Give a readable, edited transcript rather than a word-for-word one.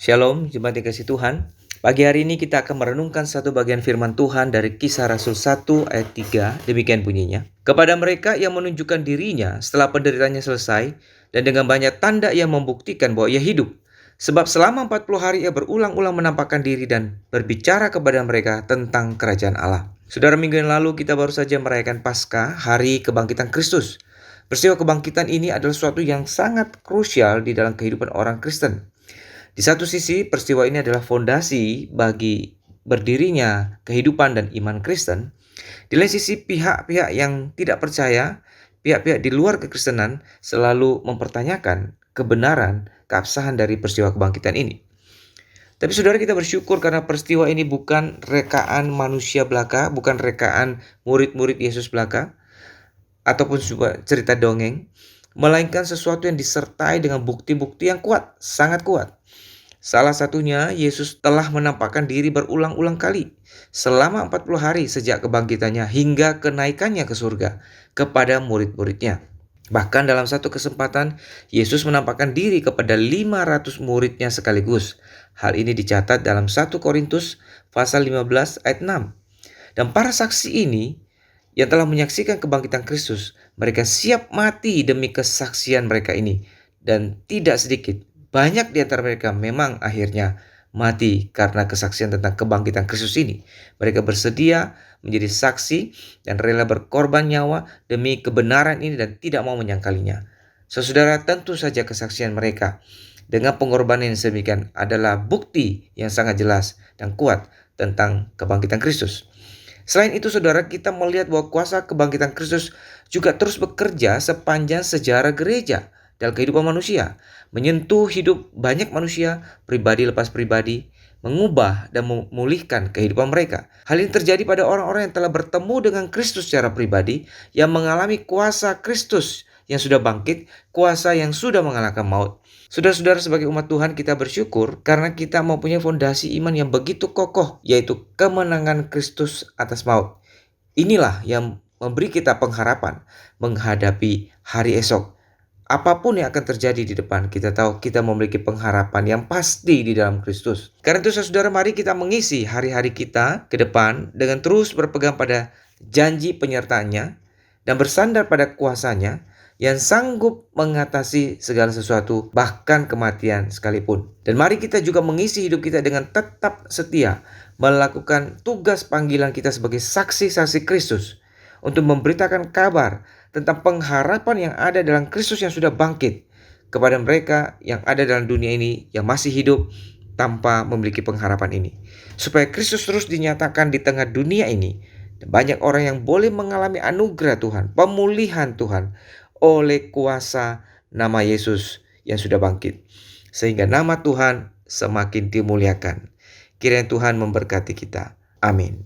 Shalom, jemaat yang kasih Tuhan. Pagi hari ini kita akan merenungkan satu bagian firman Tuhan dari Kisah Rasul 1 ayat 3. Demikian bunyinya. Kepada mereka yang menunjukkan dirinya setelah penderitaannya selesai, dan dengan banyak tanda yang membuktikan bahwa ia hidup. Sebab selama 40 hari ia berulang-ulang menampakkan diri dan berbicara kepada mereka tentang kerajaan Allah. Saudara, minggu yang lalu kita baru saja merayakan Paskah, hari kebangkitan Kristus. Peristiwa kebangkitan ini adalah sesuatu yang sangat krusial di dalam kehidupan orang Kristen. Di satu sisi, peristiwa ini adalah fondasi bagi berdirinya kehidupan dan iman Kristen. Di lain sisi, pihak-pihak yang tidak percaya, pihak-pihak di luar kekristenan selalu mempertanyakan kebenaran, keabsahan dari peristiwa kebangkitan ini. Tapi saudara, kita bersyukur karena peristiwa ini bukan rekaan manusia belaka, bukan rekaan murid-murid Yesus belaka, ataupun cerita dongeng, melainkan sesuatu yang disertai dengan bukti-bukti yang kuat, sangat kuat. Salah satunya, Yesus telah menampakkan diri berulang-ulang kali selama 40 hari sejak kebangkitannya hingga kenaikannya ke surga kepada murid-muridnya. Bahkan dalam satu kesempatan, Yesus menampakkan diri kepada 500 muridnya sekaligus. Hal ini dicatat dalam 1 Korintus pasal 15 ayat 6. Dan para saksi ini yang telah menyaksikan kebangkitan Kristus, mereka siap mati demi kesaksian mereka ini. Dan tidak sedikit, banyak di antara mereka memang akhirnya mati karena kesaksian tentang kebangkitan Kristus ini. Mereka bersedia menjadi saksi dan rela berkorban nyawa demi kebenaran ini dan tidak mau menyangkalinya. Saudara, tentu saja kesaksian mereka dengan pengorbanan yang sedemikian adalah bukti yang sangat jelas dan kuat tentang kebangkitan Kristus. Selain itu, saudara, kita melihat bahwa kuasa kebangkitan Kristus juga terus bekerja sepanjang sejarah gereja dalam kehidupan manusia, menyentuh hidup banyak manusia, pribadi lepas pribadi, mengubah dan memulihkan kehidupan mereka. Hal ini terjadi pada orang-orang yang telah bertemu dengan Kristus secara pribadi, yang mengalami kuasa Kristus yang sudah bangkit, kuasa yang sudah mengalahkan maut. Saudara-saudara, sebagai umat Tuhan, kita bersyukur karena kita mempunyai fondasi iman yang begitu kokoh, yaitu kemenangan Kristus atas maut. Inilah yang memberi kita pengharapan menghadapi hari esok. Apapun yang akan terjadi di depan, kita tahu kita memiliki pengharapan yang pasti di dalam Kristus. Karena itu, saudara, mari kita mengisi hari-hari kita ke depan dengan terus berpegang pada janji penyertaannya dan bersandar pada kuasanya yang sanggup mengatasi segala sesuatu, bahkan kematian sekalipun. Dan mari kita juga mengisi hidup kita dengan tetap setia melakukan tugas panggilan kita sebagai saksi-saksi Kristus untuk memberitakan kabar tentang pengharapan yang ada dalam Kristus yang sudah bangkit kepada mereka yang ada dalam dunia ini yang masih hidup tanpa memiliki pengharapan ini. Supaya Kristus terus dinyatakan di tengah dunia ini, dan banyak orang yang boleh mengalami anugerah Tuhan, pemulihan Tuhan oleh kuasa nama Yesus yang sudah bangkit. Sehingga nama Tuhan semakin dimuliakan. Kiranya Tuhan memberkati kita. Amin.